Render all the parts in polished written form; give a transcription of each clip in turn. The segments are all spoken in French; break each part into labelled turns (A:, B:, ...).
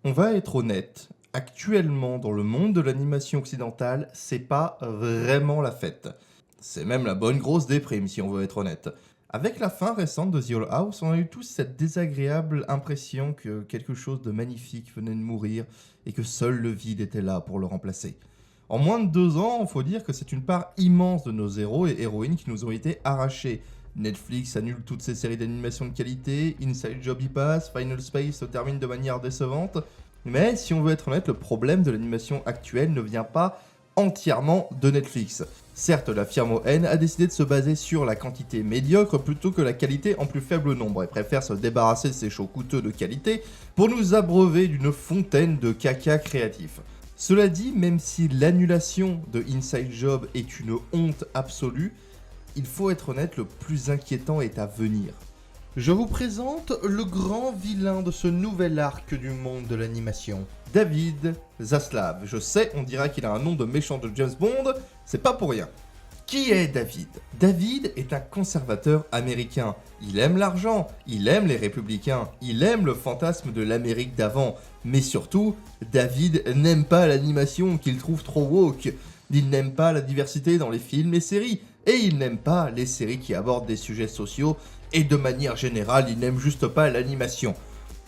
A: On va être honnête, actuellement dans le monde de l'animation occidentale, c'est pas vraiment la fête. C'est même la bonne grosse déprime si on veut être honnête. Avec la fin récente de The Owl House, on a eu tous cette désagréable impression que quelque chose de magnifique venait de mourir et que seul le vide était là pour le remplacer. En moins de 2 ans, il faut dire que c'est une part immense de nos héros et héroïnes qui nous ont été arrachés. Netflix annule toutes ses séries d'animation de qualité, Inside Job y passe, Final Space se termine de manière décevante. Mais si on veut être honnête, le problème de l'animation actuelle ne vient pas entièrement de Netflix. Certes, la firme ON a décidé de se baser sur la quantité médiocre plutôt que la qualité en plus faible nombre et préfère se débarrasser de ses shows coûteux de qualité pour nous abreuver d'une fontaine de caca créatif. Cela dit, même si l'annulation de Inside Job est une honte absolue, il faut être honnête, le plus inquiétant est à venir. Je vous présente le grand vilain de ce nouvel arc du monde de l'animation, David Zaslav. Je sais, on dirait qu'il a un nom de méchant de James Bond, c'est pas pour rien. Qui est David? David est un conservateur américain. Il aime l'argent, il aime les républicains, il aime le fantasme de l'Amérique d'avant. Mais surtout, David n'aime pas l'animation qu'il trouve trop woke. Il n'aime pas la diversité dans les films et séries. Et il n'aime pas les séries qui abordent des sujets sociaux. Et de manière générale, il n'aime juste pas l'animation.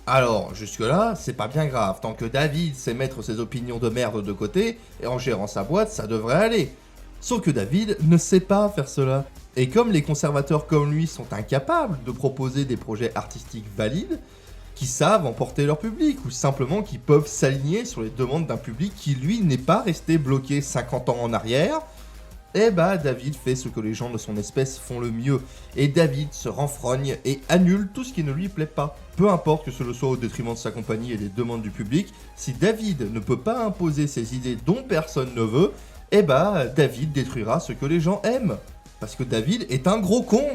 A: Alors, jusque-là, c'est pas bien grave. Tant que David sait mettre ses opinions de merde de côté, et en gérant sa boîte, ça devrait aller. Sauf que David ne sait pas faire cela. Et comme les conservateurs comme lui sont incapables de proposer des projets artistiques valides, qui savent emporter leur public, ou simplement qui peuvent s'aligner sur les demandes d'un public qui, lui, n'est pas resté bloqué 50 ans en arrière, eh bah David fait ce que les gens de son espèce font le mieux, et David se renfrogne et annule tout ce qui ne lui plaît pas. Peu importe que ce soit au détriment de sa compagnie et des demandes du public, si David ne peut pas imposer ses idées dont personne ne veut, eh bah David détruira ce que les gens aiment. Parce que David est un gros con.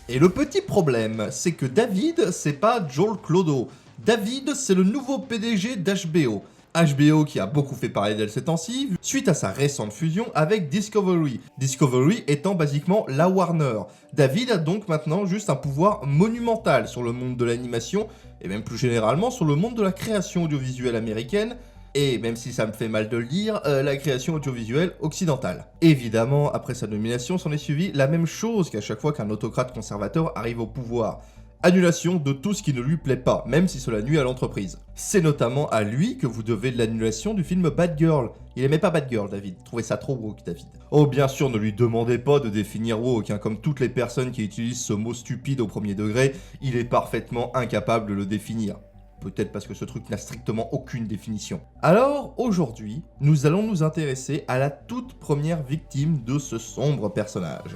A: Et le petit problème, c'est que David, c'est pas Joel Clodo. David, c'est le nouveau PDG d'HBO. HBO qui a beaucoup fait parler d'elle ces temps-ci, suite à sa récente fusion avec Discovery. Discovery étant basiquement la Warner. David a donc maintenant juste un pouvoir monumental sur le monde de l'animation, et même plus généralement sur le monde de la création audiovisuelle américaine, et même si ça me fait mal de le dire, la création audiovisuelle occidentale. Évidemment, après sa nomination, s'en est suivi la même chose qu'à chaque fois qu'un autocrate conservateur arrive au pouvoir. Annulation de tout ce qui ne lui plaît pas, même si cela nuit à l'entreprise. C'est notamment à lui que vous devez de l'annulation du film Bad Girl. Il aimait pas Bad Girl, David. Il trouvait ça trop woke, David. Oh, bien sûr, ne lui demandez pas de définir woke, hein. Comme toutes les personnes qui utilisent ce mot stupide au premier degré, il est parfaitement incapable de le définir. Peut-être parce que ce truc n'a strictement aucune définition. Alors, aujourd'hui, nous allons nous intéresser à la toute première victime de ce sombre personnage.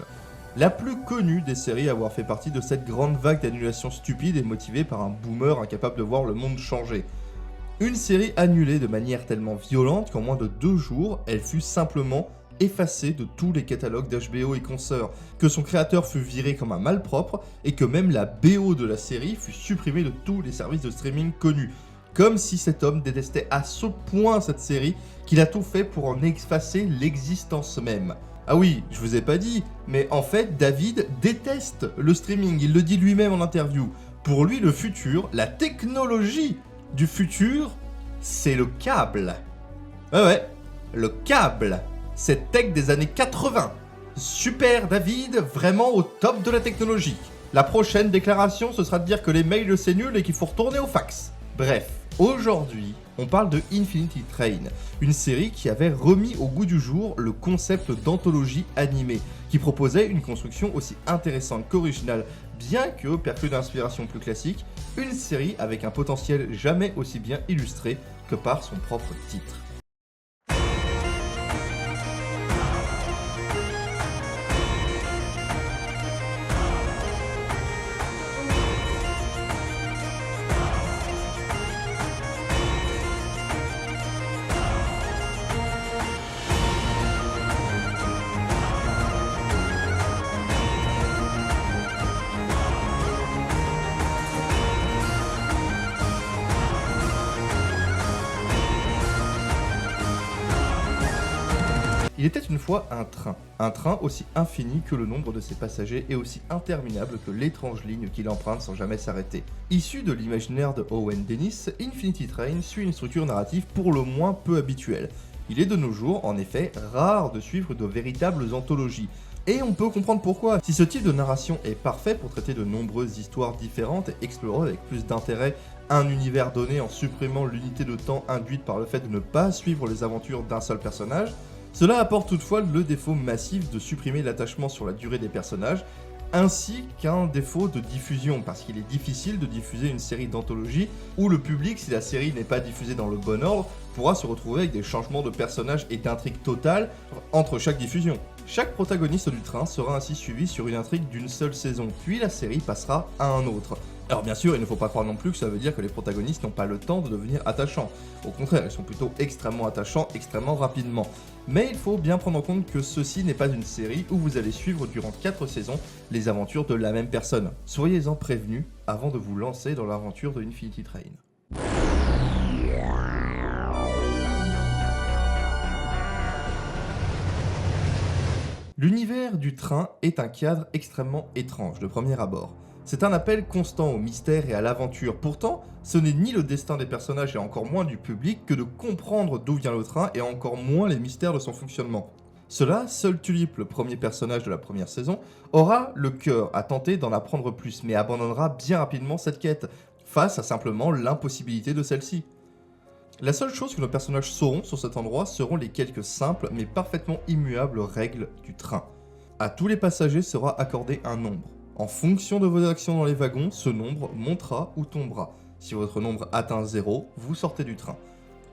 A: La plus connue des séries à avoir fait partie de cette grande vague d'annulation stupide et motivée par un boomer incapable de voir le monde changer. Une série annulée de manière tellement violente qu'en moins de 2 jours, elle fut simplement effacée de tous les catalogues d'HBO et consorts, que son créateur fut viré comme un malpropre et que même la BO de la série fut supprimée de tous les services de streaming connus. Comme si cet homme détestait à ce point cette série qu'il a tout fait pour en effacer l'existence même. Ah oui, je vous ai pas dit, mais en fait, David déteste le streaming, il le dit lui-même en interview. Pour lui, le futur, la technologie du futur, c'est le câble. Ouais, le câble. Cette tech des années 80. Super David, vraiment au top de la technologie. La prochaine déclaration, ce sera de dire que les mails c'est nul et qu'il faut retourner au fax. Bref, aujourd'hui, on parle de Infinity Train, une série qui avait remis au goût du jour le concept d'anthologie animée, qui proposait une construction aussi intéressante qu'originale, bien que, perclue d'inspiration plus classique, une série avec un potentiel jamais aussi bien illustré que par son propre titre. Il était une fois un train aussi infini que le nombre de ses passagers et aussi interminable que l'étrange ligne qu'il emprunte sans jamais s'arrêter. Issu de l'imaginaire de Owen Dennis, Infinity Train suit une structure narrative pour le moins peu habituelle. Il est de nos jours, en effet, rare de suivre de véritables anthologies. Et on peut comprendre pourquoi. Si ce type de narration est parfait pour traiter de nombreuses histoires différentes et explorer avec plus d'intérêt un univers donné en supprimant l'unité de temps induite par le fait de ne pas suivre les aventures d'un seul personnage, cela apporte toutefois le défaut massif de supprimer l'attachement sur la durée des personnages, ainsi qu'un défaut de diffusion, parce qu'il est difficile de diffuser une série d'anthologies où le public, si la série n'est pas diffusée dans le bon ordre, pourra se retrouver avec des changements de personnages et d'intrigue totale entre chaque diffusion. Chaque protagoniste du train sera ainsi suivi sur une intrigue d'une seule saison, puis la série passera à un autre. Alors bien sûr, il ne faut pas croire non plus que ça veut dire que les protagonistes n'ont pas le temps de devenir attachants. Au contraire, ils sont plutôt extrêmement attachants, extrêmement rapidement. Mais il faut bien prendre en compte que ceci n'est pas une série où vous allez suivre durant 4 saisons les aventures de la même personne. Soyez-en prévenus avant de vous lancer dans l'aventure de Infinity Train. L'univers du train est un cadre extrêmement étrange de premier abord. C'est un appel constant au mystère et à l'aventure. Pourtant, ce n'est ni le destin des personnages et encore moins du public que de comprendre d'où vient le train et encore moins les mystères de son fonctionnement. Cela, seul Tulip, le premier personnage de la première saison, aura le cœur à tenter d'en apprendre plus, mais abandonnera bien rapidement cette quête, face à simplement l'impossibilité de celle-ci. La seule chose que nos personnages sauront sur cet endroit seront les quelques simples mais parfaitement immuables règles du train. À tous les passagers sera accordé un nombre. En fonction de vos actions dans les wagons, ce nombre montera ou tombera. Si votre nombre atteint 0, vous sortez du train.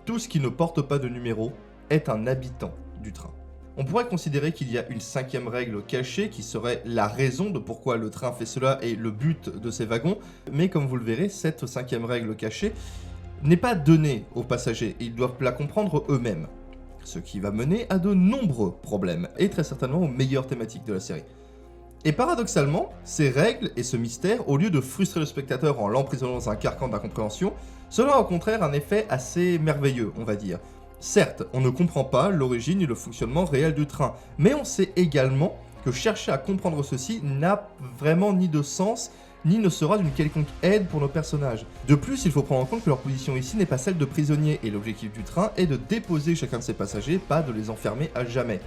A: Tout ce qui ne porte pas de numéro est un habitant du train. On pourrait considérer qu'il y a une 5e règle cachée qui serait la raison de pourquoi le train fait cela et le but de ces wagons, mais comme vous le verrez, cette 5e règle cachée n'est pas donnée aux passagers et ils doivent la comprendre eux-mêmes. Ce qui va mener à de nombreux problèmes et très certainement aux meilleures thématiques de la série. Et paradoxalement, ces règles et ce mystère, au lieu de frustrer le spectateur en l'emprisonnant dans un carcan d'incompréhension, cela a au contraire un effet assez merveilleux, on va dire. Certes, on ne comprend pas l'origine ni le fonctionnement réel du train, mais on sait également que chercher à comprendre ceci n'a vraiment ni de sens, ni ne sera d'une quelconque aide pour nos personnages. De plus, il faut prendre en compte que leur position ici n'est pas celle de prisonniers, et l'objectif du train est de déposer chacun de ses passagers, pas de les enfermer à jamais.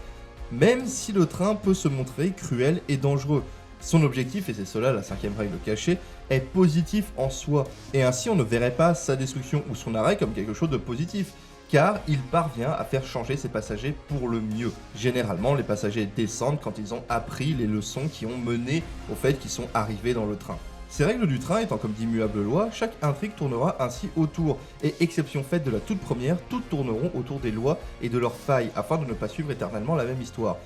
A: Même si le train peut se montrer cruel et dangereux. Son objectif, et c'est cela la 5e règle cachée, est positif en soi, et ainsi on ne verrait pas sa destruction ou son arrêt comme quelque chose de positif, car il parvient à faire changer ses passagers pour le mieux. Généralement, les passagers descendent quand ils ont appris les leçons qui ont mené au fait qu'ils sont arrivés dans le train. Ces règles du train étant comme d'immuables lois, chaque intrigue tournera ainsi autour, et exception faite de la toute première, toutes tourneront autour des lois et de leurs failles, afin de ne pas suivre éternellement la même histoire.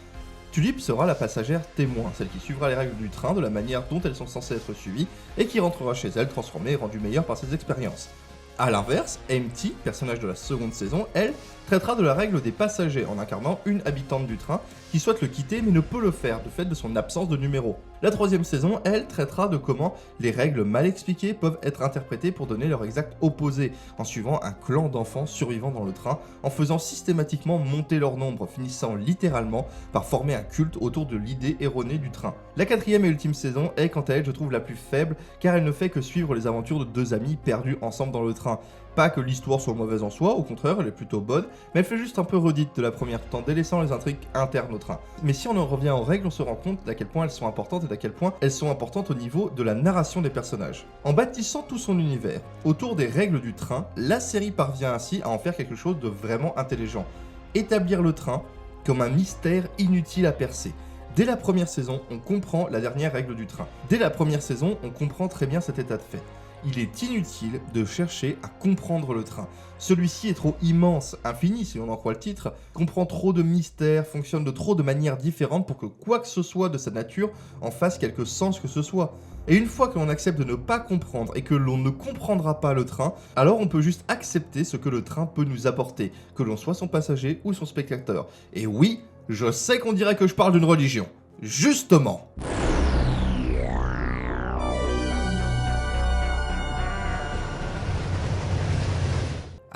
A: Tulip sera la passagère témoin, celle qui suivra les règles du train de la manière dont elles sont censées être suivies, et qui rentrera chez elle transformée et rendue meilleure par ses expériences. A l'inverse, MT, personnage de la seconde saison, elle, traitera de la règle des passagers en incarnant une habitante du train qui souhaite le quitter mais ne peut le faire du fait de son absence de numéro. La 3e saison, elle, traitera de comment les règles mal expliquées peuvent être interprétées pour donner leur exact opposé, en suivant un clan d'enfants survivants dans le train, en faisant systématiquement monter leur nombre, finissant littéralement par former un culte autour de l'idée erronée du train. La 4e et ultime saison est quant à elle, je trouve, la plus faible, car elle ne fait que suivre les aventures de 2 amis perdus ensemble dans le train. Pas que l'histoire soit mauvaise en soi, au contraire, elle est plutôt bonne, mais elle fait juste un peu redite de la première tout en délaissant les intrigues internes au train. Mais si on en revient aux règles, on se rend compte d'à quel point elles sont importantes et d'à quel point elles sont importantes au niveau de la narration des personnages. En bâtissant tout son univers autour des règles du train, la série parvient ainsi à en faire quelque chose de vraiment intelligent. Établir le train comme un mystère inutile à percer. Dès la première saison, on comprend la dernière règle du train. Dès la première saison, on comprend très bien cet état de fait. Il est inutile de chercher à comprendre le train. Celui-ci est trop immense, infini si on en croit le titre, comprend trop de mystères, fonctionne de trop de manières différentes pour que quoi que ce soit de sa nature en fasse quelque sens que ce soit. Et une fois que l'on accepte de ne pas comprendre et que l'on ne comprendra pas le train, alors on peut juste accepter ce que le train peut nous apporter, que l'on soit son passager ou son spectateur. Et oui, je sais qu'on dirait que je parle d'une religion. Justement.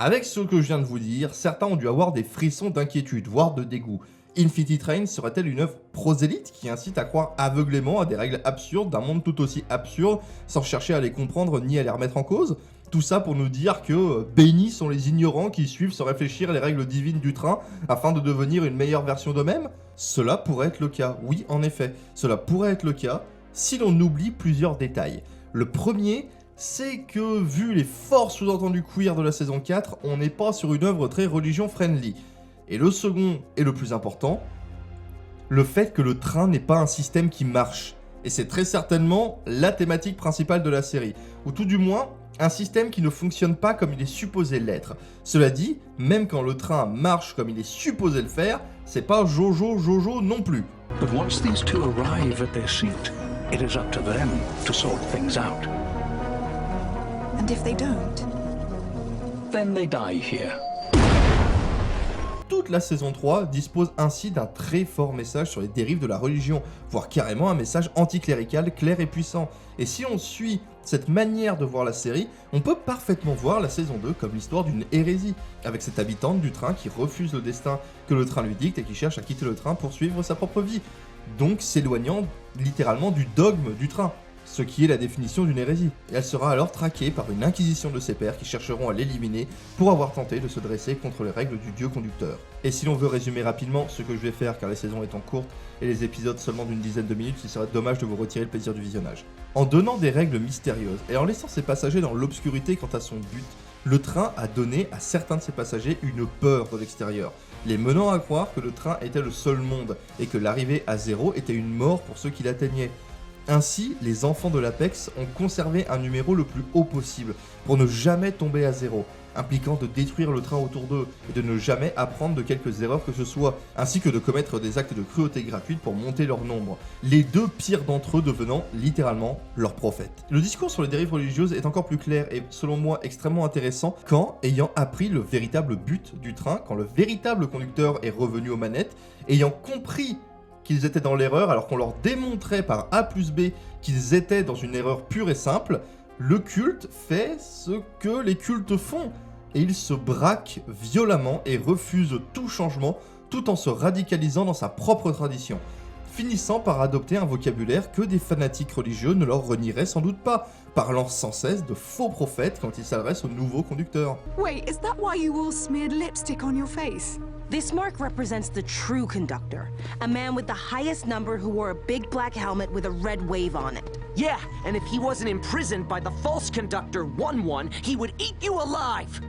A: Avec ce que je viens de vous dire, certains ont dû avoir des frissons d'inquiétude, voire de dégoût. Infinity Train serait-elle une œuvre prosélyte qui incite à croire aveuglément à des règles absurdes d'un monde tout aussi absurde sans chercher à les comprendre ni à les remettre en cause? Tout ça pour nous dire que bénis sont les ignorants qui suivent sans réfléchir les règles divines du train afin de devenir une meilleure version d'eux-mêmes? Cela pourrait être le cas, oui en effet, cela pourrait être le cas si l'on oublie plusieurs détails. Le premier, c'est que vu les forts sous-entendus queer de la saison 4, on n'est pas sur une œuvre très religion-friendly. Et le second, et le plus important, le fait que le train n'est pas un système qui marche. Et c'est très certainement la thématique principale de la série, ou tout du moins, un système qui ne fonctionne pas comme il est supposé l'être. Cela dit, même quand le train marche comme il est supposé le faire, c'est pas Jojo non plus.
B: But once these two arrive at their seat, it is up to them to sort things out.
C: And if they don't?
B: Then they die here.
A: Toute la saison 3 dispose ainsi d'un très fort message sur les dérives de la religion, voire carrément un message anticlérical clair et puissant. Et si on suit cette manière de voir la série, on peut parfaitement voir la saison 2 comme l'histoire d'une hérésie, avec cette habitante du train qui refuse le destin que le train lui dicte et qui cherche à quitter le train pour suivre sa propre vie, donc s'éloignant littéralement du dogme du train. Ce qui est la définition d'une hérésie. Et elle sera alors traquée par une inquisition de ses pairs qui chercheront à l'éliminer pour avoir tenté de se dresser contre les règles du dieu conducteur. Et si l'on veut résumer rapidement, ce que je vais faire car les saisons étant courtes et les épisodes seulement d'une dizaine de minutes, il serait dommage de vous retirer le plaisir du visionnage. En donnant des règles mystérieuses et en laissant ses passagers dans l'obscurité quant à son but, le train a donné à certains de ses passagers une peur de l'extérieur, les menant à croire que le train était le seul monde et que l'arrivée à zéro était une mort pour ceux qui l'atteignaient. Ainsi, les enfants de l'Apex ont conservé un numéro le plus haut possible, pour ne jamais tomber à zéro, impliquant de détruire le train autour d'eux, et de ne jamais apprendre de quelques erreurs que ce soit, ainsi que de commettre des actes de cruauté gratuite pour monter leur nombre, les deux pires d'entre eux devenant littéralement leurs prophètes. Le discours sur les dérives religieuses est encore plus clair et selon moi extrêmement intéressant quand, ayant appris le véritable but du train, quand le véritable conducteur est revenu aux manettes, ayant compris qu'ils étaient dans l'erreur alors qu'on leur démontrait par A plus B qu'ils étaient dans une erreur pure et simple, le culte fait ce que les cultes font. Et il se braque violemment et refuse tout changement tout en se radicalisant dans sa propre tradition, finissant par adopter un vocabulaire que des fanatiques religieux ne leur renieraient sans doute pas, parlant sans cesse de faux prophètes quand ils s'adressent aux nouveaux conducteurs.
C: Wait, is that why you all smeared lipstick on your face?
D: This mark represents the true conductor, a man with the highest number who wore a big black helmet with a red wave on it.
E: Yeah, and if he wasn't imprisoned by the false conductor 1-1, he would eat you alive!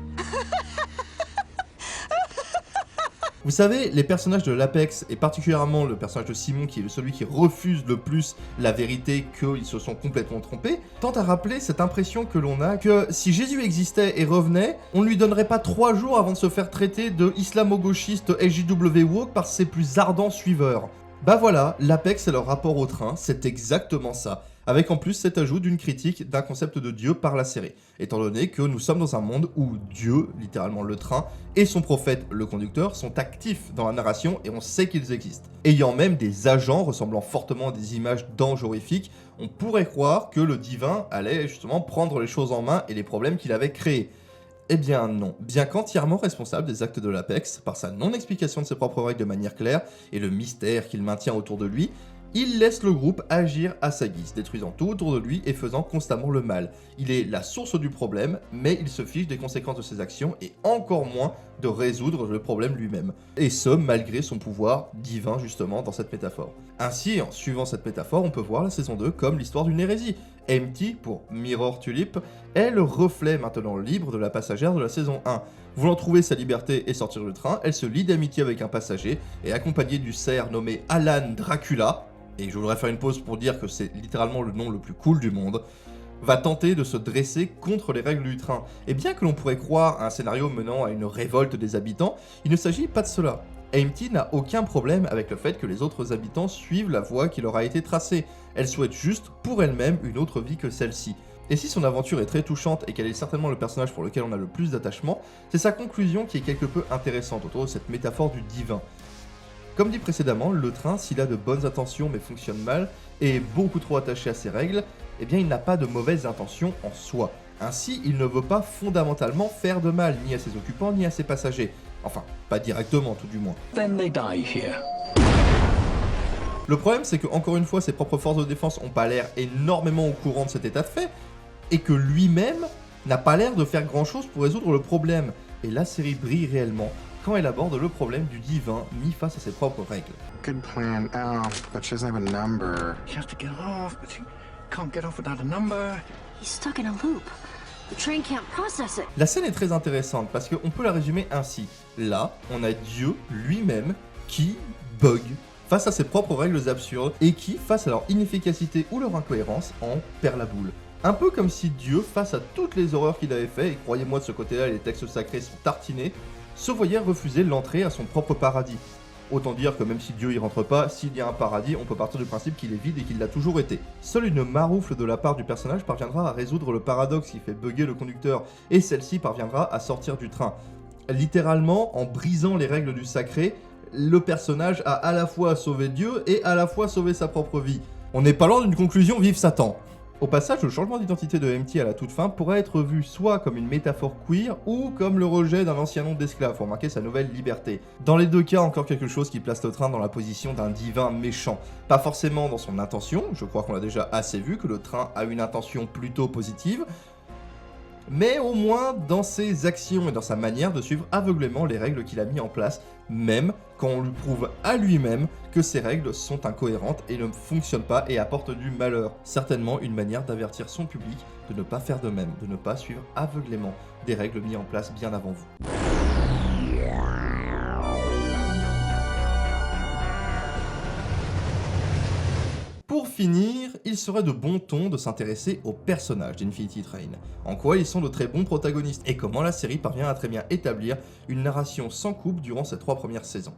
A: Vous savez, les personnages de l'Apex, et particulièrement le personnage de Simon qui est celui qui refuse le plus la vérité qu'ils se sont complètement trompés, tentent à rappeler cette impression que l'on a que si Jésus existait et revenait, on ne lui donnerait pas 3 jours avant de se faire traiter de islamo-gauchiste SJW woke par ses plus ardents suiveurs. Bah voilà, l'Apex et leur rapport au train, c'est exactement ça. Avec en plus cet ajout d'une critique d'un concept de Dieu par la série, étant donné que nous sommes dans un monde où Dieu, littéralement le train, et son prophète, le conducteur, sont actifs dans la narration et on sait qu'ils existent. Ayant même des agents ressemblant fortement à des images d'anges horrifiques, on pourrait croire que le divin allait justement prendre les choses en main et les problèmes qu'il avait créés. Eh bien non, bien qu'entièrement responsable des actes de l'Apex, par sa non-explication de ses propres règles de manière claire et le mystère qu'il maintient autour de lui, il laisse le groupe agir à sa guise, détruisant tout autour de lui et faisant constamment le mal. Il est la source du problème, mais il se fiche des conséquences de ses actions et encore moins de résoudre le problème lui-même. Et ce, malgré son pouvoir divin justement dans cette métaphore. Ainsi, en suivant cette métaphore, on peut voir la saison 2 comme l'histoire d'une hérésie. Empty, pour Mirror Tulip, est le reflet maintenant libre de la passagère de la saison 1. Voulant trouver sa liberté et sortir du train, elle se lie d'amitié avec un passager et accompagnée du cerf nommé Alan Dracula, et je voudrais faire une pause pour dire que c'est littéralement le nom le plus cool du monde, va tenter de se dresser contre les règles du train. Et bien que l'on pourrait croire à un scénario menant à une révolte des habitants, il ne s'agit pas de cela. Empty n'a aucun problème avec le fait que les autres habitants suivent la voie qui leur a été tracée. Elle souhaite juste, pour elle-même, une autre vie que celle-ci. Et si son aventure est très touchante et qu'elle est certainement le personnage pour lequel on a le plus d'attachement, c'est sa conclusion qui est quelque peu intéressante autour de cette métaphore du divin. Comme dit précédemment, le train, s'il a de bonnes intentions mais fonctionne mal, et est beaucoup trop attaché à ses règles, eh bien il n'a pas de mauvaises intentions en soi. Ainsi, il ne veut pas fondamentalement faire de mal ni à ses occupants ni à ses passagers. Enfin, pas directement tout du moins.
B: Then they die here.
A: Le problème, c'est que encore une fois, ses propres forces de défense ont pas l'air énormément au courant de cet état de fait, et que lui-même n'a pas l'air de faire grand-chose pour résoudre le problème. Et la série brille réellement quand elle aborde le problème du divin mis face à ses propres règles.
F: Good plan. But she doesn't have a number.
B: He has to get off, but he can't get off without a number.
G: He's stuck in a loop. The train can't process it.
A: La scène est très intéressante parce qu'on peut la résumer ainsi. Là, on a Dieu lui-même qui bug face à ses propres règles absurdes et qui, face à leur inefficacité ou leur incohérence, en perd la boule. Un peu comme si Dieu, face à toutes les horreurs qu'il avait fait, et croyez-moi de ce côté-là, les textes sacrés sont tartinés, se voyait refuser l'entrée à son propre paradis. Autant dire que même si Dieu y rentre pas, s'il y a un paradis, on peut partir du principe qu'il est vide et qu'il l'a toujours été. Seule une maroufle de la part du personnage parviendra à résoudre le paradoxe qui fait bugger le conducteur, et celle-ci parviendra à sortir du train. Littéralement, en brisant les règles du sacré, le personnage a à la fois sauvé Dieu et à la fois sauvé sa propre vie. On n'est pas loin d'une conclusion vive Satan. Au passage, le changement d'identité de MT à la toute fin pourrait être vu soit comme une métaphore queer ou comme le rejet d'un ancien nom d'esclave pour marquer sa nouvelle liberté. Dans les deux cas, encore quelque chose qui place le train dans la position d'un divin méchant. Pas forcément dans son intention, je crois qu'on l'a déjà assez vu que le train a une intention plutôt positive, mais au moins dans ses actions et dans sa manière de suivre aveuglément les règles qu'il a mis en place, même quand on lui prouve à lui-même que ces règles sont incohérentes et ne fonctionnent pas et apportent du malheur. Certainement une manière d'avertir son public de ne pas faire de même, de ne pas suivre aveuglément des règles mises en place bien avant vous. Pour finir, il serait de bon ton de s'intéresser aux personnages d'Infinity Train, en quoi ils sont de très bons protagonistes et comment la série parvient à très bien établir une narration sans coupe durant ces 3 premières saisons.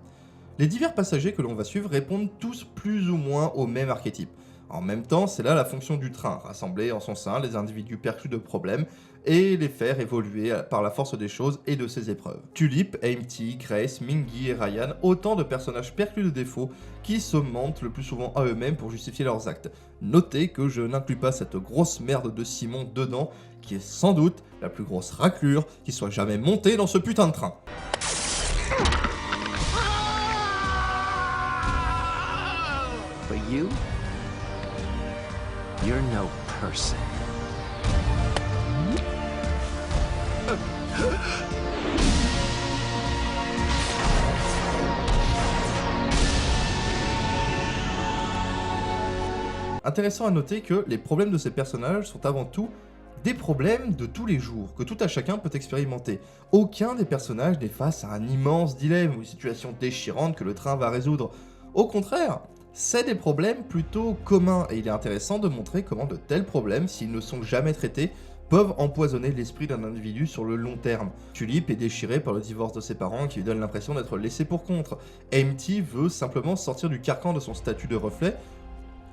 A: Les divers passagers que l'on va suivre répondent tous plus ou moins au même archétype. En même temps, c'est là la fonction du train, rassembler en son sein les individus perclus de problèmes et les faire évoluer par la force des choses et de ses épreuves. Tulip, MT, Grace, Mingy et Ryan, autant de personnages perclus de défauts qui se mentent le plus souvent à eux-mêmes pour justifier leurs actes. Notez que je n'inclus pas cette grosse merde de Simon dedans, qui est sans doute la plus grosse raclure qui soit jamais montée dans ce putain de train.
E: But you're no person.
A: Intéressant à noter que les problèmes de ces personnages sont avant tout des problèmes de tous les jours, que tout à chacun peut expérimenter. Aucun des personnages n'est face à un immense dilemme ou une situation déchirante que le train va résoudre. Au contraire, c'est des problèmes plutôt communs, et il est intéressant de montrer comment de tels problèmes, s'ils ne sont jamais traités, peuvent empoisonner l'esprit d'un individu sur le long terme. Tulip est déchirée par le divorce de ses parents qui lui donne l'impression d'être laissé pour compte. MT veut simplement sortir du carcan de son statut de reflet.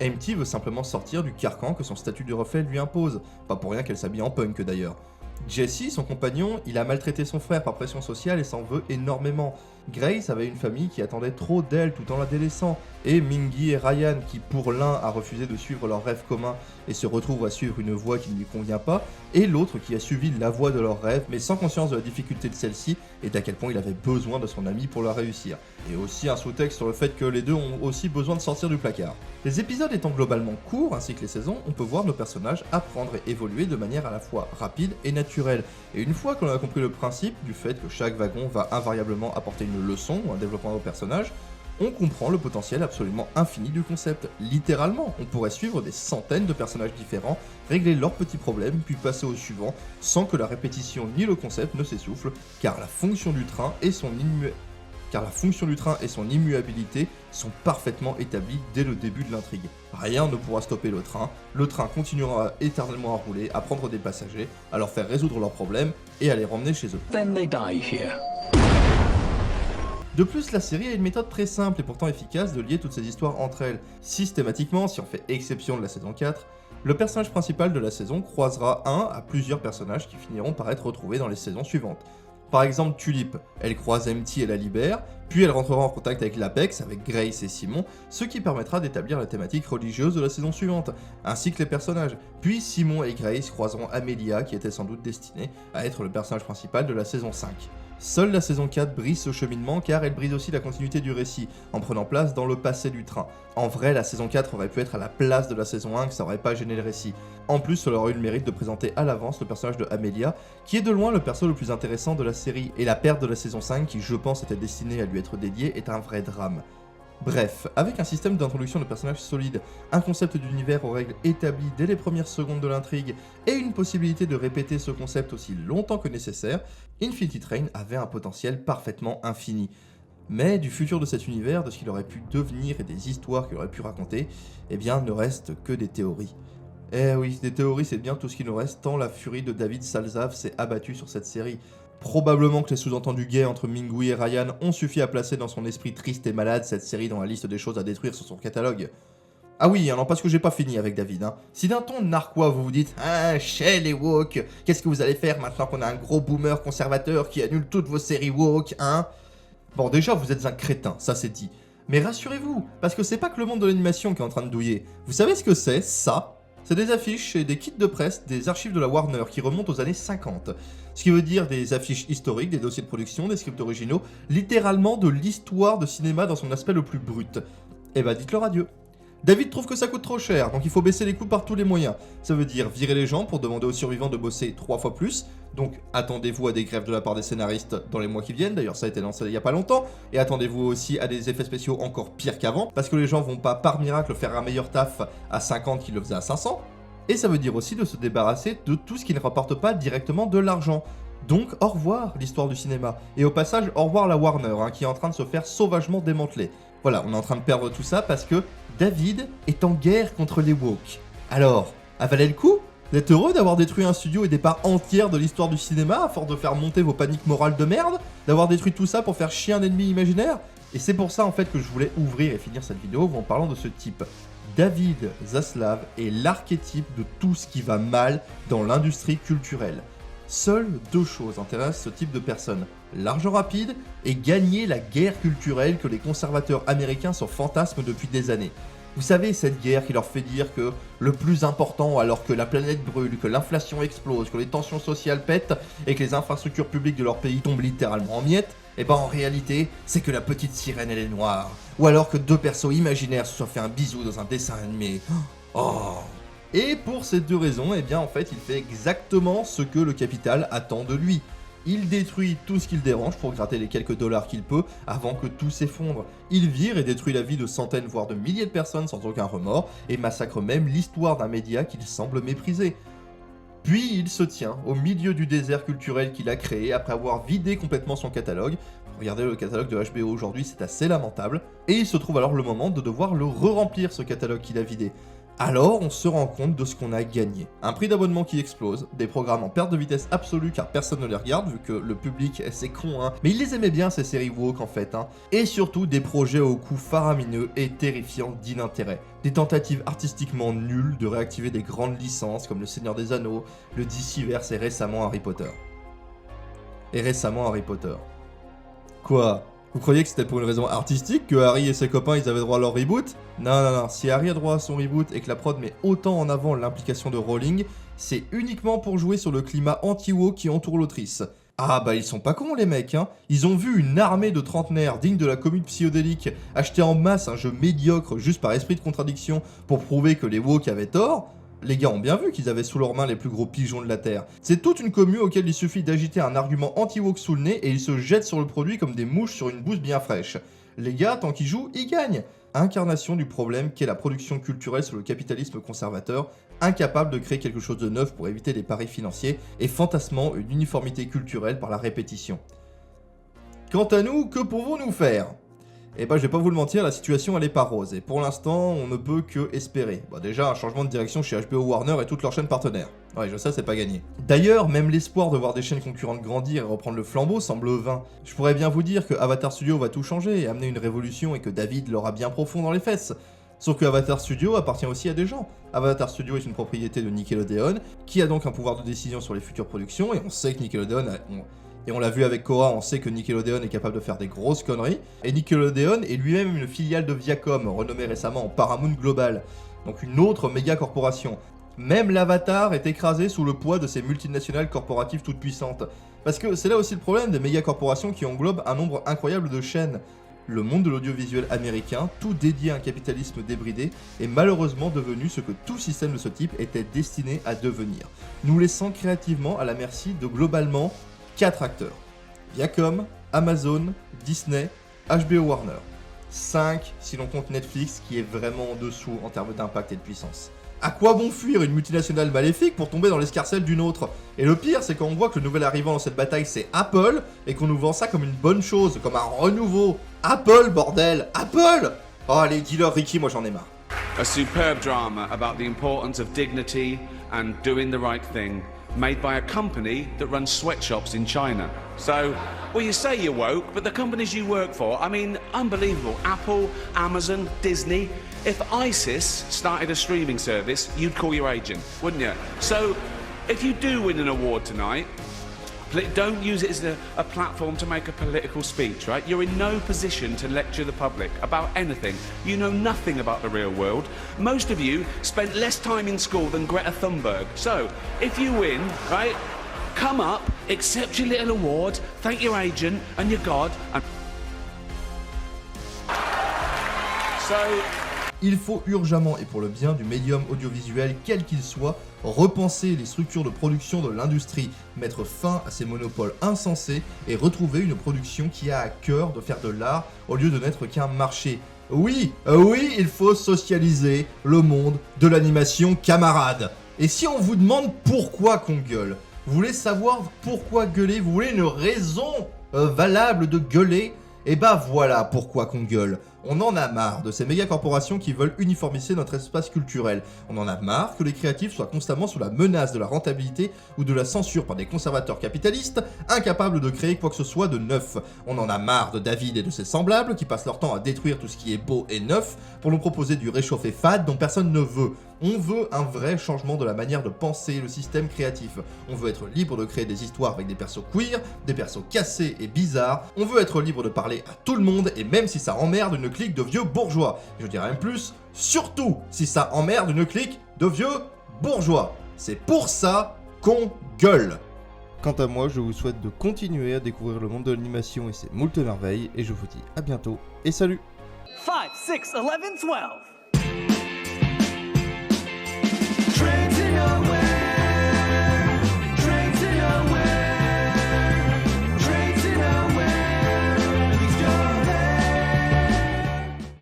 A: MT veut simplement sortir du carcan que son statut de reflet lui impose. Pas pour rien qu'elle s'habille en punk d'ailleurs. Jesse, son compagnon, il a maltraité son frère par pression sociale et s'en veut énormément. Grace avait une famille qui attendait trop d'elle tout en la délaissant. Et Mingy et Ryan, qui pour l'un a refusé de suivre leur rêve commun et se retrouve à suivre une voie qui ne lui convient pas, et l'autre qui a suivi la voie de leur rêve, mais sans conscience de la difficulté de celle-ci et d'à quel point il avait besoin de son ami pour la réussir. Et aussi un sous-texte sur le fait que les deux ont aussi besoin de sortir du placard. Les épisodes étant globalement courts, ainsi que les saisons, on peut voir nos personnages apprendre et évoluer de manière à la fois rapide et naturelle. Et une fois qu'on a compris le principe du fait que chaque wagon va invariablement apporter une leçon ou un développement au personnage, on comprend le potentiel absolument infini du concept. Littéralement, on pourrait suivre des centaines de personnages différents, régler leurs petits problèmes, puis passer au suivant, sans que la répétition ni le concept ne s'essouffle, car la fonction du train et son immuabilité sont parfaitement établies dès le début de l'intrigue. Rien ne pourra stopper le train continuera éternellement à rouler, à prendre des passagers, à leur faire résoudre leurs problèmes et à les ramener chez eux.
B: Then they die here.
A: De plus, la série a une méthode très simple et pourtant efficace de lier toutes ces histoires entre elles. Systématiquement, si on fait exception de la saison 4, le personnage principal de la saison croisera un à plusieurs personnages qui finiront par être retrouvés dans les saisons suivantes. Par exemple, Tulip, elle croise MT et la libère, puis elle rentrera en contact avec l'Apex, avec Grace et Simon, ce qui permettra d'établir la thématique religieuse de la saison suivante, ainsi que les personnages. Puis Simon et Grace croiseront Amelia, qui était sans doute destinée à être le personnage principal de la saison 5. Seule la saison 4 brise ce cheminement car elle brise aussi la continuité du récit, en prenant place dans le passé du train. En vrai, la saison 4 aurait pu être à la place de la saison 1, que ça aurait pas gêné le récit. En plus, cela aurait eu le mérite de présenter à l'avance le personnage de Amelia, qui est de loin le perso le plus intéressant de la série, et la perte de la saison 5, qui je pense était destinée à lui être dédiée, est un vrai drame. Bref, avec un système d'introduction de personnages solide, un concept d'univers aux règles établies dès les premières secondes de l'intrigue, et une possibilité de répéter ce concept aussi longtemps que nécessaire, Infinity Train avait un potentiel parfaitement infini. Mais du futur de cet univers, de ce qu'il aurait pu devenir et des histoires qu'il aurait pu raconter, eh bien ne reste que des théories. Eh oui, des théories c'est bien tout ce qu'il nous reste, tant la furie de David Salzav s'est abattue sur cette série. Probablement que les sous-entendus gays entre Minghui et Ryan ont suffi à placer dans son esprit triste et malade cette série dans la liste des choses à détruire sur son catalogue. Ah oui, non parce que j'ai pas fini avec David, hein. Si d'un ton narquois vous vous dites « Ah, chez les woke, qu'est-ce que vous allez faire maintenant qu'on a un gros boomer conservateur qui annule toutes vos séries woke, hein ?» Bon déjà vous êtes un crétin, ça c'est dit. Mais rassurez-vous, parce que c'est pas que le monde de l'animation qui est en train de douiller. Vous savez ce que c'est, ça ? C'est des affiches et des kits de presse des archives de la Warner qui remontent aux années 50. Ce qui veut dire des affiches historiques, des dossiers de production, des scripts originaux, littéralement de l'histoire de cinéma dans son aspect le plus brut. Eh bah dites-leur adieu. David trouve que ça coûte trop cher, donc il faut baisser les coûts par tous les moyens. Ça veut dire virer les gens pour demander aux survivants de bosser 3 fois plus, donc attendez-vous à des grèves de la part des scénaristes dans les mois qui viennent, d'ailleurs ça a été lancé il y a pas longtemps, et attendez-vous aussi à des effets spéciaux encore pires qu'avant, parce que les gens vont pas par miracle faire un meilleur taf à 50 qu'ils le faisaient à 500, et ça veut dire aussi de se débarrasser de tout ce qui ne rapporte pas directement de l'argent. Donc au revoir l'histoire du cinéma, et au passage au revoir la Warner, qui est en train de se faire sauvagement démanteler. Voilà, on est en train de perdre tout ça parce que David est en guerre contre les woke. Alors, avalez le coup ? Vous êtes heureux d'avoir détruit un studio et des parts entières de l'histoire du cinéma à force de faire monter vos paniques morales de merde ? D'avoir détruit tout ça pour faire chier un ennemi imaginaire ? Et c'est pour ça en fait que je voulais ouvrir et finir cette vidéo en parlant de ce type. David Zaslav est l'archétype de tout ce qui va mal dans l'industrie culturelle. Seules 2 choses intéressent ce type de personne. L'argent rapide et gagner la guerre culturelle que les conservateurs américains se fantasment depuis des années. Vous savez, cette guerre qui leur fait dire que le plus important alors que la planète brûle, que l'inflation explose, que les tensions sociales pètent et que les infrastructures publiques de leur pays tombent littéralement en miettes, et ben en réalité, c'est que la petite sirène elle est noire. Ou alors que 2 persos imaginaires se soient fait un bisou dans un dessin animé. Oh. Et pour ces 2 raisons, eh bien en fait il fait exactement ce que le capital attend de lui. Il détruit tout ce qu'il dérange pour gratter les quelques dollars qu'il peut avant que tout s'effondre. Il vire et détruit la vie de centaines voire de milliers de personnes sans aucun remords et massacre même l'histoire d'un média qu'il semble mépriser. Puis il se tient au milieu du désert culturel qu'il a créé après avoir vidé complètement son catalogue. Regardez le catalogue de HBO aujourd'hui, c'est assez lamentable. Et il se trouve alors le moment de devoir le re-remplir ce catalogue qu'il a vidé. Alors on se rend compte de ce qu'on a gagné. Un prix d'abonnement qui explose, des programmes en perte de vitesse absolue car personne ne les regarde vu que le public c'est con mais ils les aimaient bien ces séries woke en fait et surtout des projets au coût faramineux et terrifiant d'inintérêt. Des tentatives artistiquement nulles de réactiver des grandes licences comme le Seigneur des Anneaux, le DCverse et récemment Harry Potter. Quoi ? Vous croyez que c'était pour une raison artistique que Harry et ses copains ils avaient droit à leur reboot ? Non, si Harry a droit à son reboot et que la prod met autant en avant l'implication de Rowling, c'est uniquement pour jouer sur le climat anti-woke qui entoure l'autrice. Ah bah ils sont pas cons les mecs, Ils ont vu une armée de trentenaires dignes de la commune psychédélique acheter en masse un jeu médiocre juste par esprit de contradiction pour prouver que les woke avaient tort. Les gars ont bien vu qu'ils avaient sous leurs mains les plus gros pigeons de la Terre. C'est toute une commune auquel il suffit d'agiter un argument anti-woke sous le nez et ils se jettent sur le produit comme des mouches sur une bouse bien fraîche. Les gars, tant qu'ils jouent, ils gagnent. Incarnation du problème qu'est la production culturelle sur le capitalisme conservateur, incapable de créer quelque chose de neuf pour éviter les paris financiers et fantasmant une uniformité culturelle par la répétition. Quant à nous, que pouvons-nous faire ? Eh ben je vais pas vous le mentir, la situation elle est pas rose, et pour l'instant on ne peut que espérer. Bon déjà un changement de direction chez HBO Warner et toutes leurs chaînes partenaires. Ouais je sais c'est pas gagné. D'ailleurs même l'espoir de voir des chaînes concurrentes grandir et reprendre le flambeau semble vain. Je pourrais bien vous dire que Avatar Studio va tout changer et amener une révolution et que David l'aura bien profond dans les fesses. Sauf que Avatar Studio appartient aussi à des gens. Avatar Studio est une propriété de Nickelodeon, qui a donc un pouvoir de décision sur les futures productions, et on sait que Nickelodeon Et on l'a vu avec Korra, on sait que Nickelodeon est capable de faire des grosses conneries. Et Nickelodeon est lui-même une filiale de Viacom, renommée récemment en Paramount Global. Donc une autre méga corporation. Même l'Avatar est écrasé sous le poids de ces multinationales corporatives toutes puissantes. Parce que c'est là aussi le problème des méga corporations qui englobent un nombre incroyable de chaînes. Le monde de l'audiovisuel américain, tout dédié à un capitalisme débridé, est malheureusement devenu ce que tout système de ce type était destiné à devenir, nous laissant créativement à la merci de globalement 4 acteurs. Viacom, Amazon, Disney, HBO Warner. 5 si l'on compte Netflix qui est vraiment en dessous en termes d'impact et de puissance. À quoi bon fuir une multinationale maléfique pour tomber dans l'escarcelle d'une autre? Et le pire, c'est quand on voit que le nouvel arrivant dans cette bataille, c'est Apple, et qu'on nous vend ça comme une bonne chose, comme un renouveau. Apple, bordel! Apple! Oh, les dealers Ricky, moi j'en ai marre.
H: A superb drama about the importance of dignity and doing the right thing, made by a company that runs sweatshops in China. So, well, you say you're woke, but the companies you work for, I mean, unbelievable. Apple, Amazon, Disney. If ISIS started a streaming service, you'd call your agent, wouldn't you? So, if you do win an award tonight, don't use it as a platform to make a political speech, right? You're in no position to lecture the public about anything. You know nothing about the real world. Most of you spent less time in school than Greta Thunberg. So, if you win, right, come up, accept your little award, thank your agent and your God, and... So...
A: Il faut urgemment, et pour le bien du médium audiovisuel quel qu'il soit, repenser les structures de production de l'industrie, mettre fin à ces monopoles insensés et retrouver une production qui a à cœur de faire de l'art au lieu de n'être qu'un marché. Oui, il faut socialiser le monde de l'animation, camarades. Et si on vous demande pourquoi qu'on gueule, vous voulez savoir pourquoi gueuler, vous voulez une raison valable de gueuler, et bah voilà pourquoi qu'on gueule. On en a marre de ces méga corporations qui veulent uniformiser notre espace culturel. On en a marre que les créatifs soient constamment sous la menace de la rentabilité ou de la censure par des conservateurs capitalistes, incapables de créer quoi que ce soit de neuf. On en a marre de David et de ses semblables qui passent leur temps à détruire tout ce qui est beau et neuf pour nous proposer du réchauffé fade dont personne ne veut. On veut un vrai changement de la manière de penser le système créatif. On veut être libre de créer des histoires avec des persos queer, des persos cassés et bizarres. On veut être libre de parler à tout le monde et même si ça emmerde une clique de vieux bourgeois. Je dirais même plus, surtout si ça emmerde une clique de vieux bourgeois. C'est pour ça qu'on gueule. Quant à moi, je vous souhaite de continuer à découvrir le monde de l'animation et ses moult merveilles et je vous dis à bientôt et salut.
I: 5, 6, 11, 12.
J: Trades in our way.